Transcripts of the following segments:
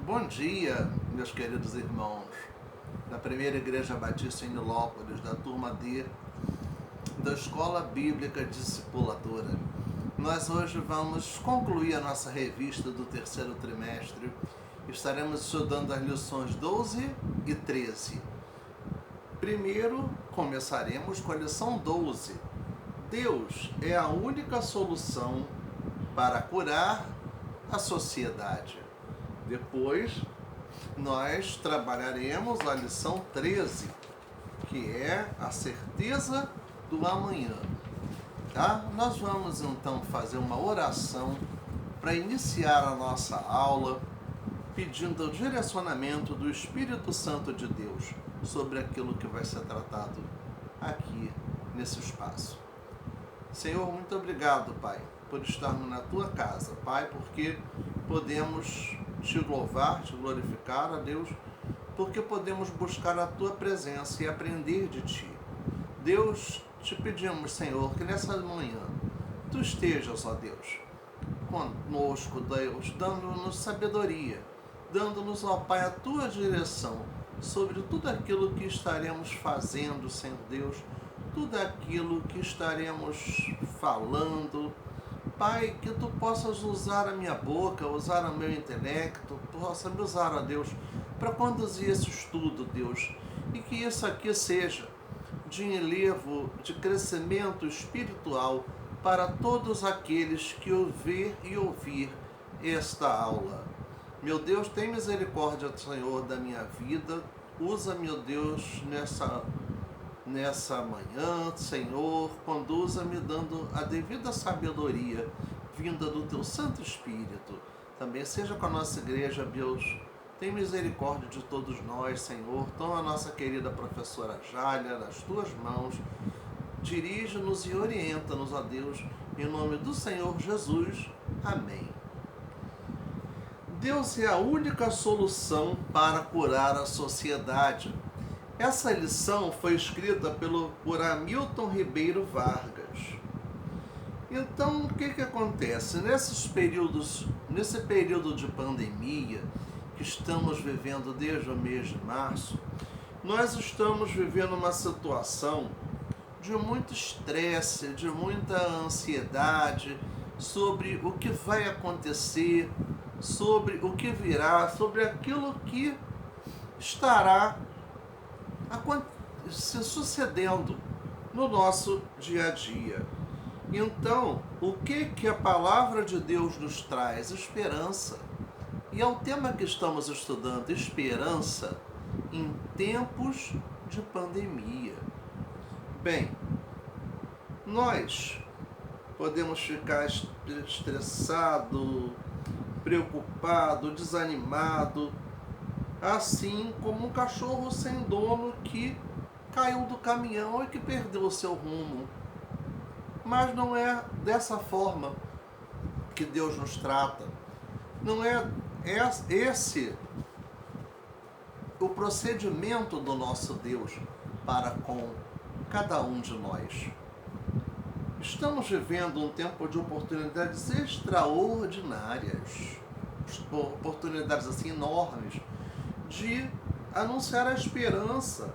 Bom dia, meus queridos irmãos da Primeira Igreja Batista em Nilópolis, da turma D, da Escola Bíblica Discipuladora. Nós hoje vamos concluir a nossa revista do terceiro trimestre. Estaremos estudando as lições 12 e 13. Primeiro, começaremos com a lição 12. Deus é a única solução para curar a sociedade. Depois, nós trabalharemos a lição 13, que é a certeza do amanhã. Tá? Nós vamos então fazer uma oração para iniciar a nossa aula, pedindo o direcionamento do Espírito Santo de Deus sobre aquilo que vai ser tratado aqui nesse espaço. Senhor, muito obrigado, Pai, por estarmos na Tua casa, Pai, porque podemos te louvar, te glorificar, a Deus, porque podemos buscar a Tua presença e aprender de Ti. Deus, te pedimos, Senhor, que nessa manhã Tu estejas, ó Deus, conosco, Deus, dando-nos sabedoria, dando-nos, ó Pai, a Tua direção sobre tudo aquilo que estaremos fazendo, Senhor Deus, tudo aquilo que estaremos falando. Pai, que Tu possas usar a minha boca, usar o meu intelecto, possa me usar, ó Deus, para conduzir esse estudo, Deus, e que isso aqui seja de enlevo, de crescimento espiritual para todos aqueles que ouvir e ouvir esta aula. Meu Deus, tem misericórdia, Senhor, da minha vida. Usa, meu Deus, nessa manhã, Senhor, conduza-me dando a devida sabedoria vinda do Teu Santo Espírito. Também seja com a nossa igreja, Deus. Tem misericórdia de todos nós, Senhor. Toma a nossa querida professora Jália nas Tuas mãos. Dirige-nos e orienta-nos, ó Deus, em nome do Senhor Jesus. Amém. Deus é a única solução para curar a sociedade. Essa lição foi escrita por Hamilton Ribeiro Vargas. Então, o que acontece? Nesse período de pandemia que estamos vivendo desde o mês de março, nós estamos vivendo uma situação de muito estresse, de muita ansiedade sobre o que vai acontecer, sobre o que virá, sobre aquilo que estará se sucedendo no nosso dia a dia. Então, o que a palavra de Deus nos traz? Esperança. E é o tema que estamos estudando, esperança em tempos de pandemia. Bem, nós podemos ficar estressado, preocupado, desanimado, assim como um cachorro sem dono que caiu do caminhão e que perdeu o seu rumo. Mas não é dessa forma que Deus nos trata. Não é esse o procedimento do nosso Deus para com cada um de nós. Estamos vivendo um tempo de oportunidades extraordinárias, oportunidades assim enormes, de anunciar a esperança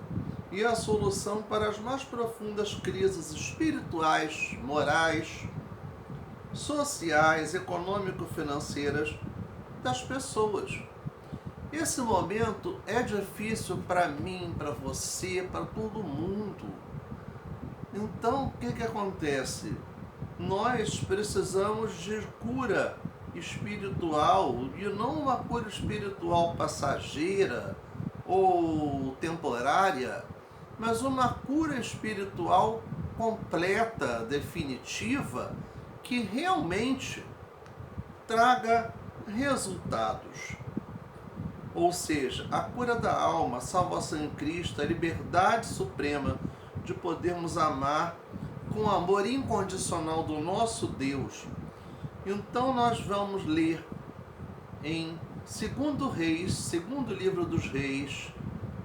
e a solução para as mais profundas crises espirituais, morais, sociais, econômico-financeiras das pessoas. Esse momento é difícil para mim, para você, para todo mundo. Então, o que acontece? Nós precisamos de cura espiritual, e não uma cura espiritual passageira ou temporária, mas uma cura espiritual completa, definitiva, que realmente traga resultados. Ou seja, a cura da alma, a salvação em Cristo, a liberdade suprema de podermos amar com o amor incondicional do nosso Deus. Então nós vamos ler em 2 Reis, segundo livro dos Reis,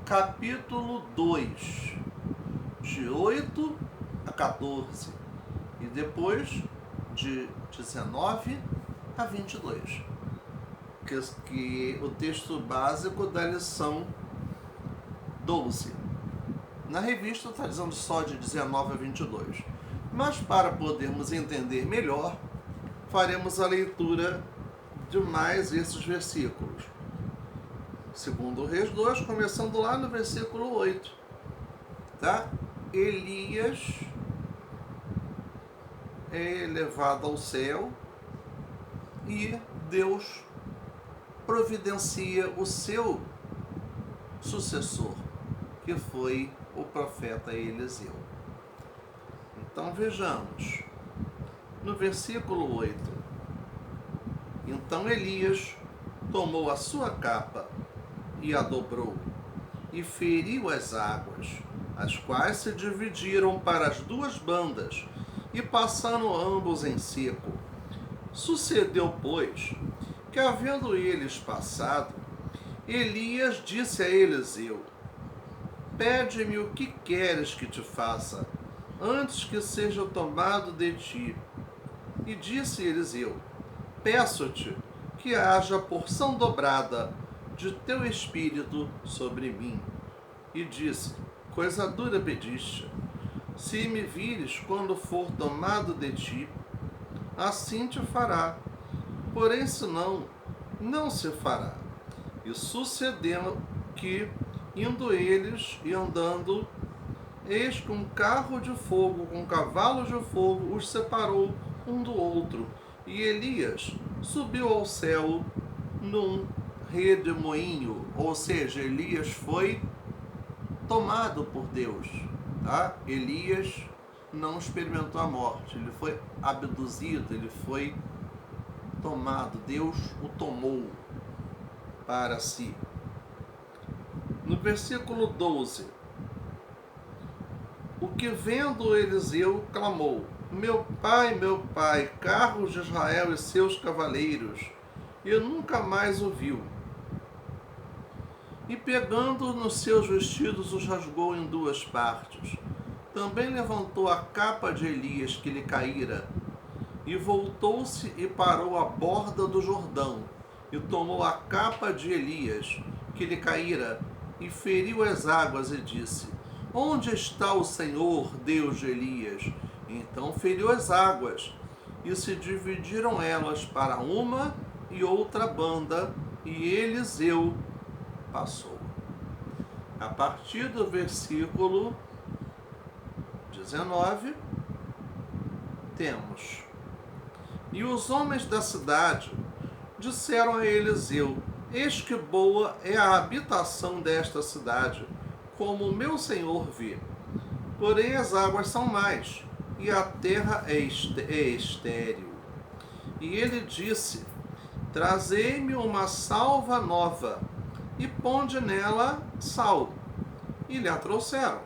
capítulo 2, de 8 a 14, e depois de 19 a 22. que o texto básico da lição 12. Na revista está dizendo só de 19 a 22. Mas para podermos entender melhor, faremos a leitura de mais esses versículos. Segundo Reis 2, começando lá no versículo 8. Tá? Elias é levado ao céu e Deus providencia o seu sucessor, que foi o profeta Eliseu. Então vejamos, no versículo 8: Então Elias tomou a sua capa e a dobrou, e feriu as águas, as quais se dividiram para as duas bandas, e passando ambos em seco. Sucedeu, pois, que havendo eles passado, Elias disse a Eliseu: Pede-me o que queres que te faça, antes que seja tomado de ti. E disse Eliseu: Peço-te que haja porção dobrada de teu espírito sobre mim. E disse: Coisa dura pediste. Se me vires quando for tomado de ti, assim te fará. Porém, se não, não se fará. E sucedeu que, indo eles e andando, eis que um carro de fogo com cavalos de fogo os separou um do outro. E Elias subiu ao céu num redemoinho, ou seja, Elias foi tomado por Deus. Tá? Elias não experimentou a morte, ele foi abduzido, ele foi tomado, Deus o tomou para si. No versículo 12: O que vendo Eliseu clamou: meu pai, carros de Israel e seus cavaleiros, e nunca mais o viu. E pegando nos seus vestidos, os rasgou em duas partes. Também levantou a capa de Elias que lhe caíra, e voltou-se e parou à borda do Jordão, e tomou a capa de Elias que lhe caíra, e feriu as águas, e disse: Onde está o Senhor, Deus de Elias? Então feriu as águas, e se dividiram elas para uma e outra banda, e Eliseu passou. A partir do versículo 19, temos: E os homens da cidade disseram a Eliseu: Eis que boa é a habitação desta cidade, como o meu senhor vê. Porém as águas são mais, e a terra é estéril. E ele disse: Trazei-me uma salva nova, e ponde nela sal. E lhe a trouxeram.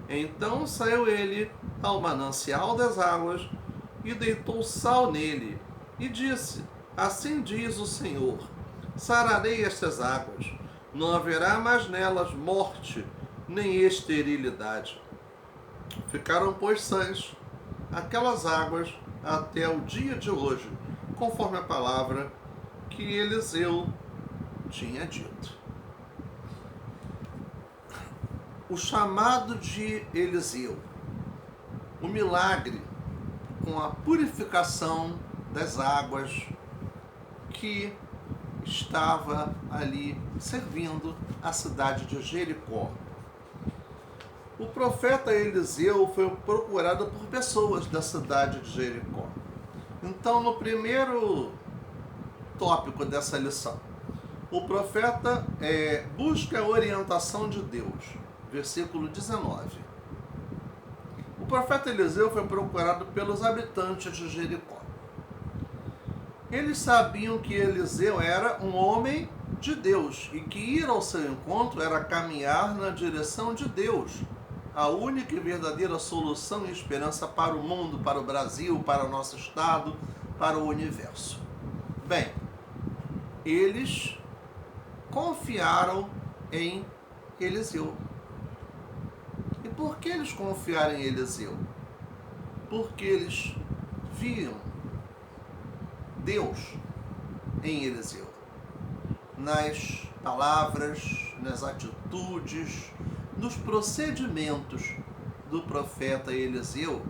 Então saiu ele ao manancial das águas, e deitou sal nele, e disse: Assim diz o Senhor: sararei estas águas, não haverá mais nelas morte, nem esterilidade. Ficaram, pois, sãs aquelas águas até o dia de hoje, conforme a palavra que Eliseu tinha dito. O chamado de Eliseu, o milagre com a purificação das águas que estava ali servindo a cidade de Jericó. O profeta Eliseu foi procurado por pessoas da cidade de Jericó. Então, no primeiro tópico dessa lição, o profeta busca a orientação de Deus. Versículo 19. O profeta Eliseu foi procurado pelos habitantes de Jericó. Eles sabiam que Eliseu era um homem de Deus e que ir ao seu encontro era caminhar na direção de Deus, a única e verdadeira solução e esperança para o mundo, para o Brasil, para o nosso estado, para o universo. Bem, eles confiaram em Eliseu. E por que eles confiaram em Eliseu? Porque eles viam Deus em Eliseu. nas palavras, nas atitudes, nos procedimentos do profeta Eliseu,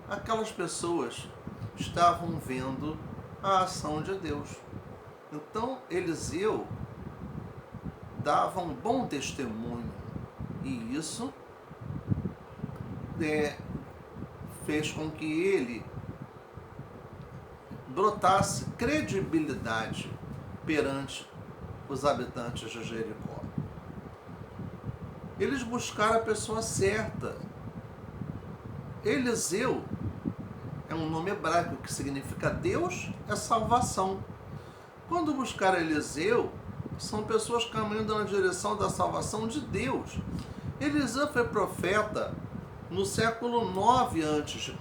aquelas pessoas estavam vendo a ação de Deus. Então Eliseu dava um bom testemunho, e isso fez com que ele brotasse credibilidade perante os habitantes de Jericó. Eles buscaram a pessoa certa. Eliseu é um nome hebraico que significa Deus é salvação. Quando buscaram Eliseu, são pessoas caminhando na direção da salvação de Deus. Eliseu foi profeta no século 9 a.C.,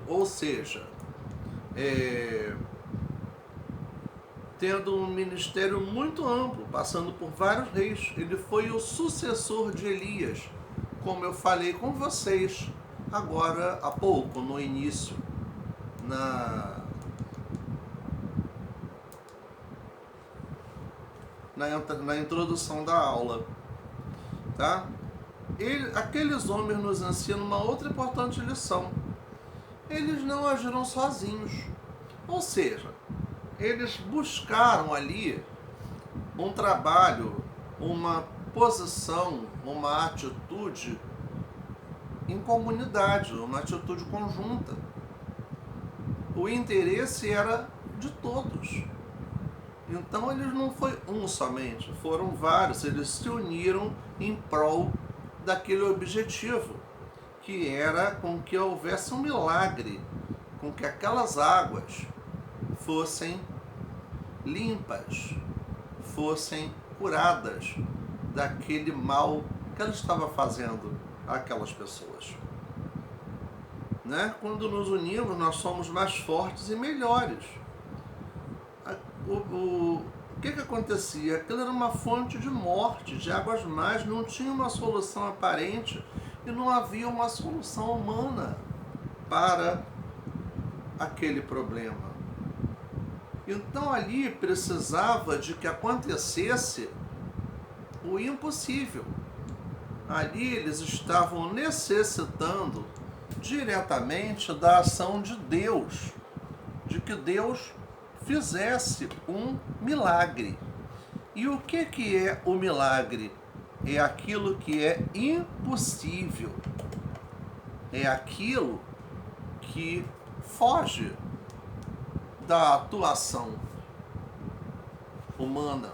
ou seja, tendo um ministério muito amplo, passando por vários reis. Ele foi o sucessor de Elias, como eu falei com vocês agora há pouco, no início, na introdução da aula, tá? Aqueles homens nos ensinam uma outra importante lição. Eles não agiram sozinhos, ou seja, eles buscaram ali um trabalho, uma posição, uma atitude em comunidade, uma atitude conjunta. O interesse era de todos. Então eles não foi um somente, foram vários. Eles se uniram em prol daquele objetivo, que era com que houvesse um milagre, com que aquelas águas fossem limpas, fossem curadas daquele mal que ela estava fazendo àquelas pessoas. Né? Quando nos unimos, nós somos mais fortes e melhores. O que acontecia? Aquilo era uma fonte de morte, de águas mais, não tinha uma solução aparente e não havia uma solução humana para aquele problema. Então ali precisava de que acontecesse o impossível. Ali eles estavam necessitando diretamente da ação de Deus, de que Deus fizesse um milagre. E o que é o milagre? É aquilo que é impossível. É aquilo que foge da atuação humana,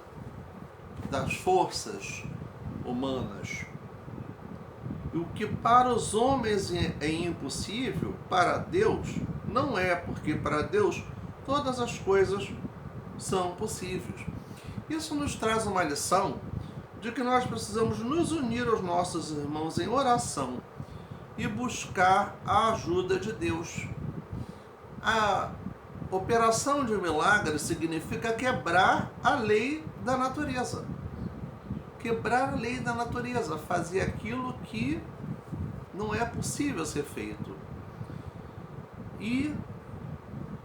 das forças humanas. O que para os homens é impossível, para Deus não é, porque para Deus todas as coisas são possíveis. Isso nos traz uma lição de que nós precisamos nos unir aos nossos irmãos em oração e buscar a ajuda de Deus. A operação de milagre significa quebrar a lei da natureza. Quebrar a lei da natureza, fazer aquilo que não é possível ser feito. E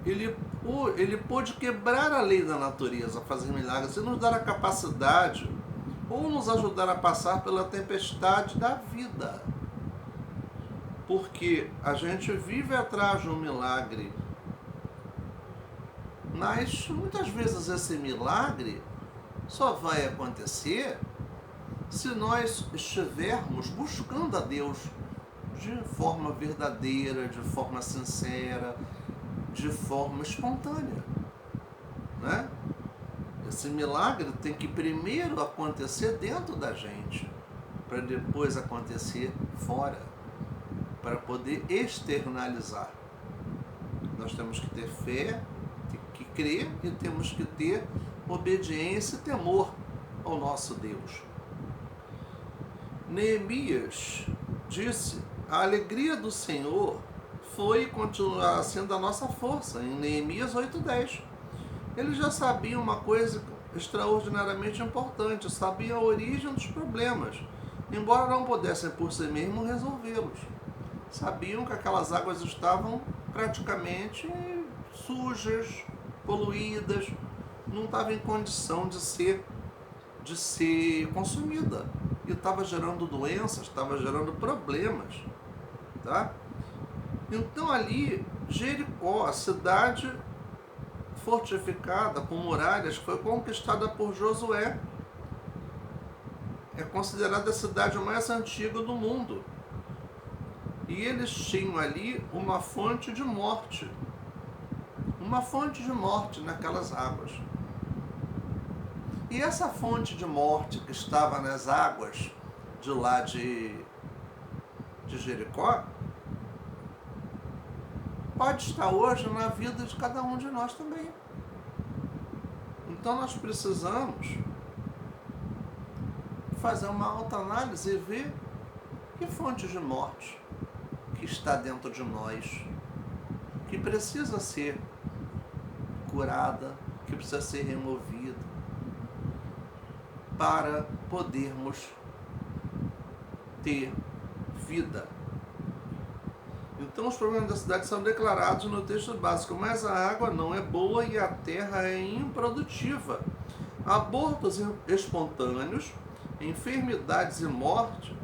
ele pôde quebrar a lei da natureza, fazer milagres, e nos dar a capacidade, ou nos ajudar a passar pela tempestade da vida. Porque a gente vive atrás de um milagre, mas muitas vezes esse milagre só vai acontecer se nós estivermos buscando a Deus de forma verdadeira, de forma sincera, de forma espontânea, né? Esse milagre tem que primeiro acontecer dentro da gente, para depois acontecer fora, para poder externalizar. Nós temos que ter fé, que crer, e temos que ter obediência e temor ao nosso Deus. Neemias disse: a alegria do Senhor foi e continuará sendo a nossa força, em Neemias 8:10. Eles já sabiam uma coisa extraordinariamente importante, sabiam a origem dos problemas, embora não pudessem por si mesmos resolvê-los. Sabiam que aquelas águas estavam praticamente sujas, poluídas, não estavam em condição de ser de ser consumida. E estava gerando doenças, estava gerando problemas. Tá? Então ali, Jericó, a cidade fortificada com muralhas, foi conquistada por Josué. É considerada a cidade mais antiga do mundo. E eles tinham ali uma fonte de morte. Uma fonte de morte naquelas águas. E essa fonte de morte que estava nas águas de lá de Jericó, pode estar hoje na vida de cada um de nós também. Então nós precisamos fazer uma autoanálise e ver que fonte de morte que está dentro de nós, que precisa ser curada, que precisa ser removida, para podermos ter vida. Então os problemas da cidade são declarados no texto básico, mas a água não é boa e a terra é improdutiva. Abortos espontâneos, enfermidades e morte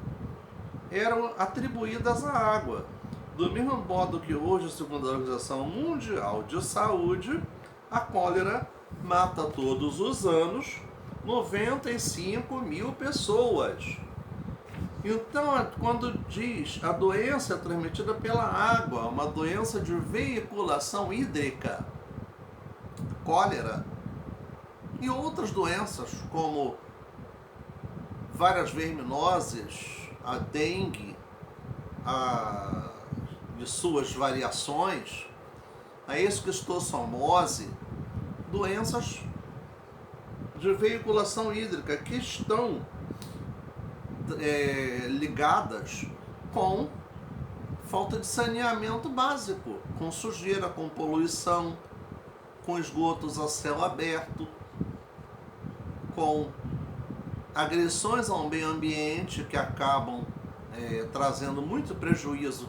eram atribuídas à água. Do mesmo modo que hoje, segundo a Organização Mundial de Saúde, a cólera mata todos os anos 95 mil pessoas. Então, quando diz a doença é transmitida pela água, uma doença de veiculação hídrica, cólera e outras doenças como várias verminoses, a dengue, de suas variações, a esquistossomose, doenças de veiculação hídrica que estão ligadas com falta de saneamento básico, com sujeira, com poluição, com esgotos a céu aberto, com agressões ao meio ambiente que acabam trazendo muito prejuízo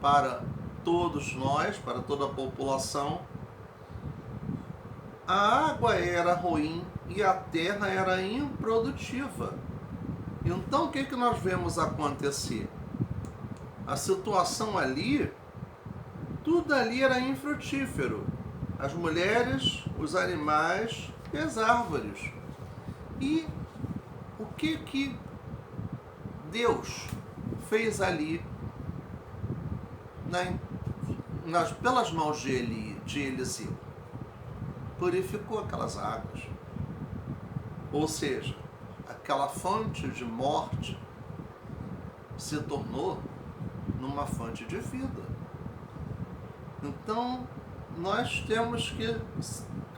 para todos nós, para toda a população. A água era ruim e a terra era improdutiva. Então o que nós vemos acontecer? A situação ali, tudo ali era infrutífero. As mulheres, os animais e as árvores. E o que Deus fez ali pelas mãos de Eliseu? Purificou aquelas águas. Ou seja, aquela fonte de morte se tornou numa fonte de vida. Então, nós temos que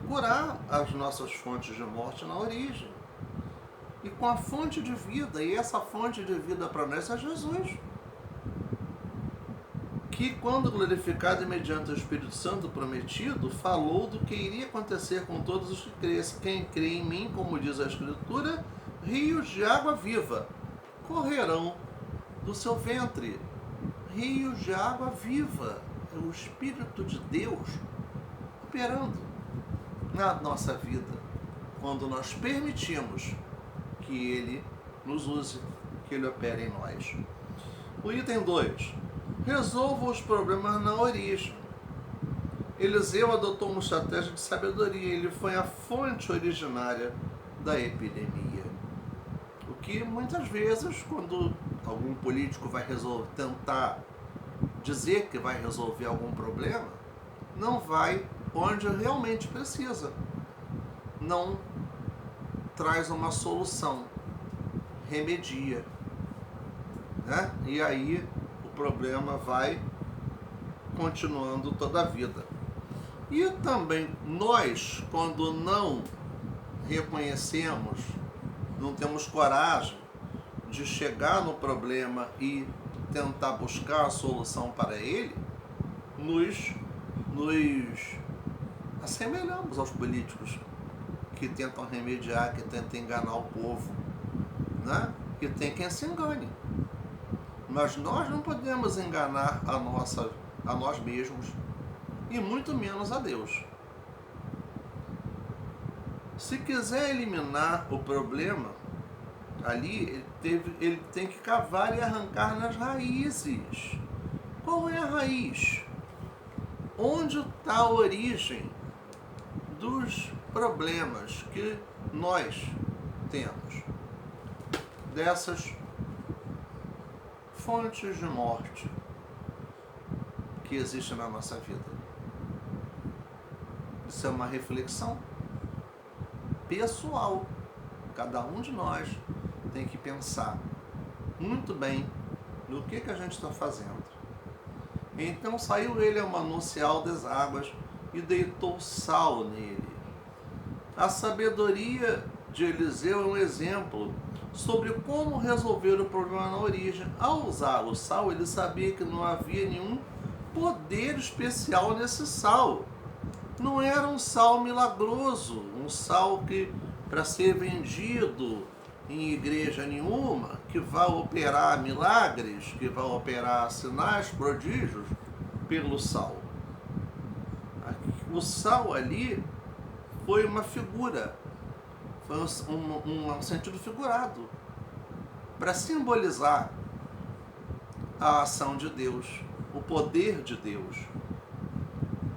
curar as nossas fontes de morte na origem. E com a fonte de vida, e essa fonte de vida para nós é Jesus. Que, quando glorificado e mediante o Espírito Santo prometido, falou do que iria acontecer com todos os que crescem. Quem crê em mim, como diz a Escritura, rios de água viva correrão do seu ventre. Rios de água viva. É o Espírito de Deus operando na nossa vida, quando nós permitimos que Ele nos use, que Ele opere em nós. O item 2. Resolva os problemas na origem. Eliseu adotou uma estratégia de sabedoria. Ele foi a fonte originária da epidemia. O que muitas vezes, quando algum político vai tentar dizer que vai resolver algum problema, não vai onde realmente precisa. Não traz uma solução, remedia, né? E aí o problema vai continuando toda a vida. E também nós, quando não reconhecemos, não temos coragem de chegar no problema e tentar buscar a solução para ele, nos assemelhamos aos políticos que tentam remediar, que tentam enganar o povo, né? Que tem quem se engane. Mas nós não podemos enganar a nós mesmos e muito menos a Deus. Se quiser eliminar o problema, ali ele tem que cavar e arrancar nas raízes. Qual é a raiz? Onde está a origem dos problemas que nós temos? Dessas fontes de morte que existem na nossa vida. Isso é uma reflexão pessoal. Cada um de nós tem que pensar muito bem no que a gente está fazendo. Então saiu ele ao manancial das águas e deitou sal nele. A sabedoria de Eliseu é um exemplo sobre como resolver o problema na origem. Ao usar o sal, ele sabia que não havia nenhum poder especial nesse sal. Não era um sal milagroso, um sal que, para ser vendido em igreja nenhuma, que vai operar milagres, que vai operar sinais, prodígios pelo sal. O sal ali foi uma figura, foi um sentido figurado, para simbolizar a ação de Deus, o poder de Deus.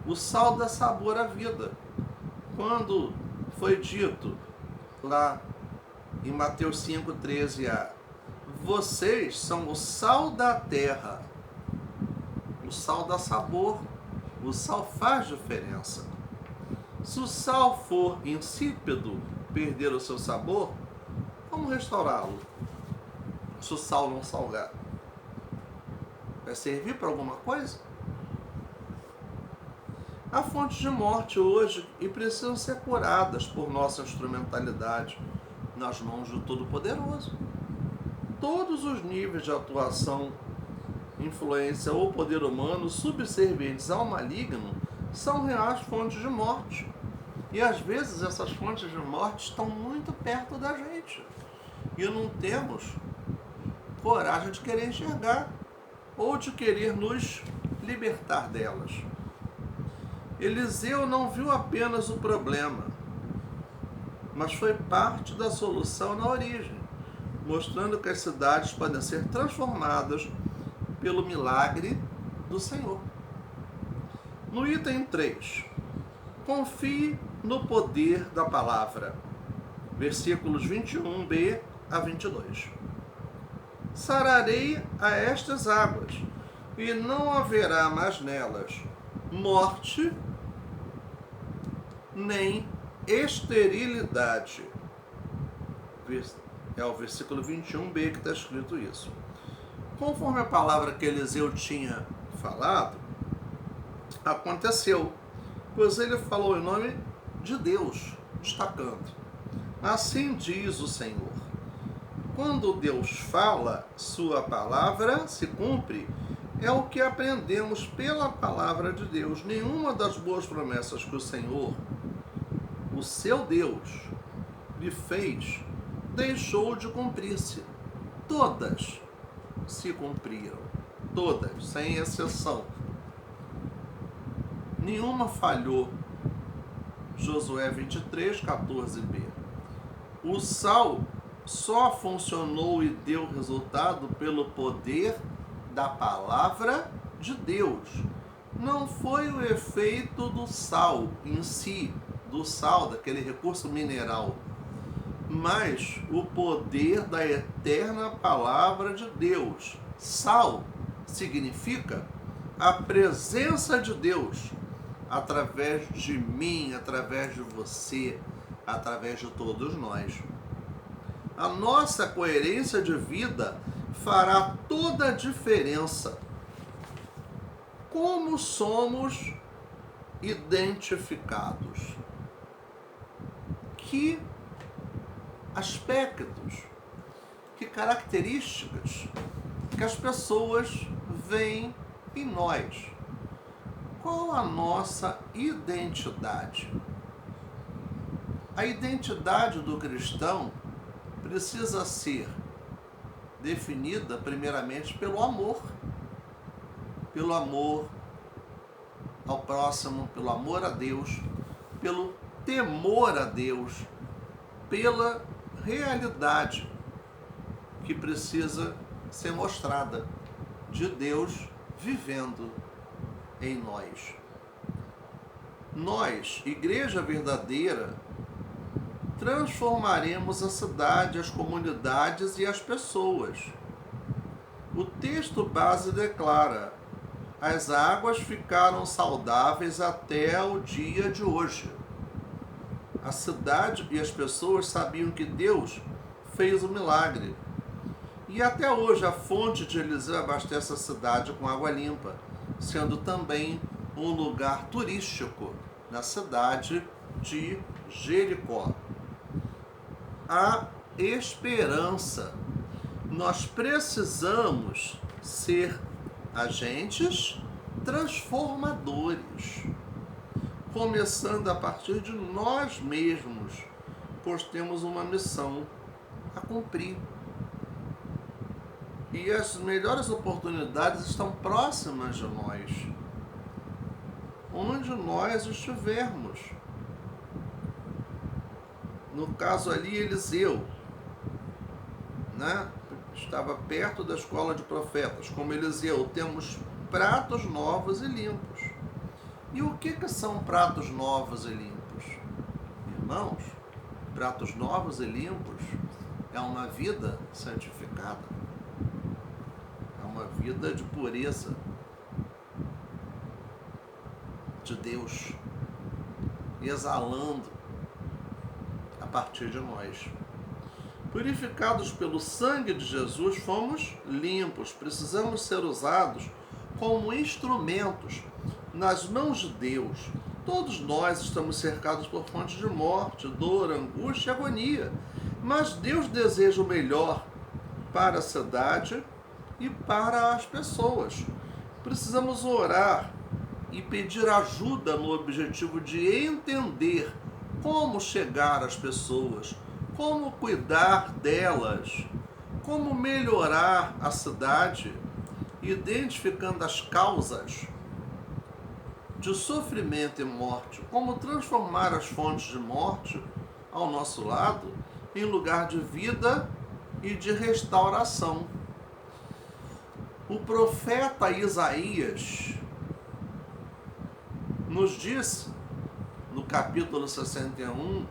O sal dá sabor à vida. Quando foi dito lá em Mateus 5,13a, vocês são o sal da terra. O sal dá sabor, o sal faz diferença. Se o sal for insípido, perder o seu sabor, como restaurá-lo? Se o sal não salgar, vai servir para alguma coisa? Há fontes de morte hoje e precisam ser curadas por nossa instrumentalidade nas mãos do Todo-Poderoso. Todos os níveis de atuação, influência ou poder humano subservientes ao maligno são reais fontes de morte. E às vezes essas fontes de morte estão muito perto da gente. E não temos coragem de querer enxergar ou de querer nos libertar delas. Eliseu não viu apenas o problema, mas foi parte da solução na origem, mostrando que as cidades podem ser transformadas pelo milagre do Senhor. No item 3, confie no poder da palavra, versículos 21b a 22. Sararei a estas águas, e não haverá mais nelas morte nem esterilidade. É o versículo 21b que está escrito isso. Conforme a palavra que Eliseu tinha falado, aconteceu, pois ele falou em nome de Deus, destacando: assim diz o Senhor. Quando Deus fala, sua palavra se cumpre. É o que aprendemos pela palavra de Deus. Nenhuma das boas promessas que o Senhor, o seu Deus, lhe fez, deixou de cumprir-se. Todas se cumpriram. Todas, sem exceção. Nenhuma falhou. Josué 23, 14b. O sal só funcionou e deu resultado pelo poder da palavra de Deus. Não foi o efeito do sal em si, do sal, daquele recurso mineral, mas o poder da eterna palavra de Deus. Sal significa a presença de Deus através de mim, através de você, através de todos nós. A nossa coerência de vida fará toda a diferença. Como somos identificados? Que aspectos, que características que as pessoas veem em nós? Qual a nossa identidade? A identidade do cristão precisa ser definida primeiramente pelo amor ao próximo, pelo amor a Deus, pelo temor a Deus pela realidade que precisa ser mostrada de Deus vivendo em nós. Nós, igreja verdadeira, transformaremos a cidade, as comunidades e as pessoas. O texto base declara: as águas ficaram saudáveis até o dia de hoje. A cidade e as pessoas sabiam que Deus fez o milagre. E até hoje a fonte de Eliseu abastece a cidade com água limpa, sendo também um lugar turístico na cidade de Jericó. A esperança. Nós precisamos ser agentes transformadores, começando a partir de nós mesmos, pois temos uma missão a cumprir. E as melhores oportunidades estão próximas de nós, onde nós estivermos. No caso ali, Eliseu, né? Estava perto da escola de profetas. Como Eliseu, temos pratos novos e limpos. E o que são pratos novos e limpos? Irmãos, pratos novos e limpos é uma vida santificada. É uma vida de pureza de Deus, exalando a partir de nós. Purificados pelo sangue de Jesus, fomos limpos. Precisamos ser usados como instrumentos nas mãos de Deus. Todos nós estamos cercados por fontes de morte, dor, angústia e agonia. Mas Deus deseja o melhor para a cidade e para as pessoas. Precisamos orar e pedir ajuda no objetivo de entender como chegar às pessoas, como cuidar delas, como melhorar a cidade, identificando as causas de sofrimento e morte, como transformar as fontes de morte ao nosso lado em lugar de vida e de restauração. O profeta Isaías nos diz, no capítulo 61,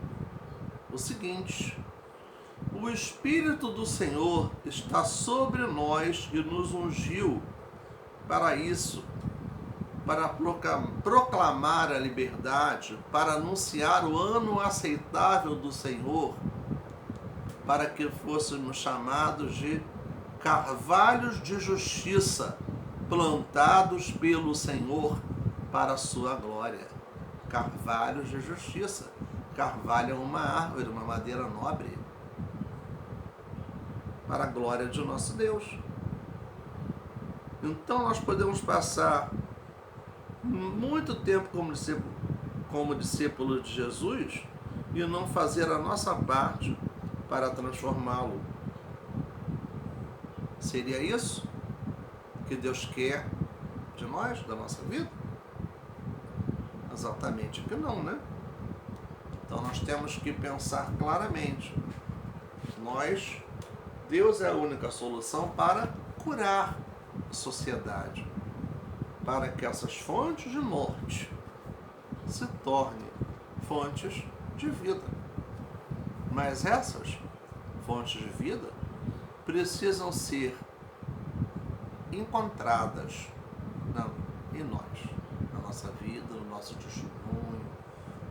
o seguinte: o Espírito do Senhor está sobre nós e nos ungiu para isso, para proclamar a liberdade, para anunciar o ano aceitável do Senhor, para que fôssemos chamados de carvalhos de justiça, plantados pelo Senhor para a sua glória. Carvalhos de justiça. Carvalho é uma árvore, uma madeira nobre, para a glória de nosso Deus. Então nós podemos passar muito tempo como discípulos de Jesus e não fazer a nossa parte para transformá-lo. Seria isso que Deus quer de nós, da nossa vida? Exatamente que não, né? Então nós temos que pensar claramente. Deus é a única solução para curar a sociedade, para que essas fontes de morte se tornem fontes de vida. Mas essas fontes de vida precisam ser encontradas em nós, na nossa vida, no nosso testemunho,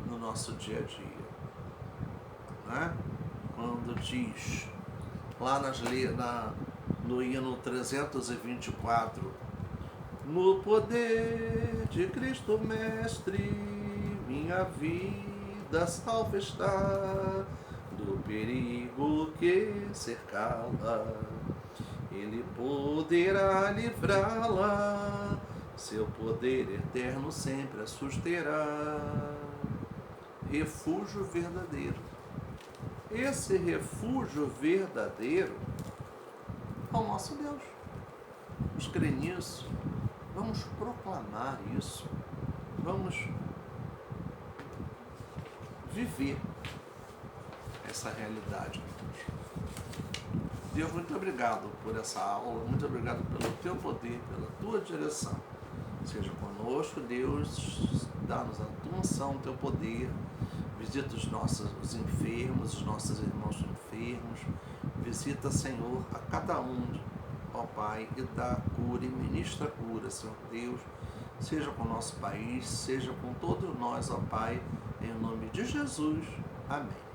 no nosso dia a dia. Né? Quando diz lá no hino 324, no poder de Cristo Mestre, minha vida salva está do perigo que cercá-la. Ele poderá livrá-la, seu poder eterno sempre a susterá. Refúgio verdadeiro. Esse refúgio verdadeiro é o nosso Deus. Vamos crer nisso, vamos proclamar isso, vamos viver essa realidade. Deus, muito obrigado por essa aula, muito obrigado pelo teu poder, pela tua direção. Seja conosco, Deus, dá-nos a tua unção, o teu poder. Visita os enfermos, os nossos irmãos enfermos. Visita, Senhor, a cada um, ó Pai, e dá cura e ministra cura, Senhor Deus. Seja com o nosso país, seja com todos nós, ó Pai, em nome de Jesus. Amém.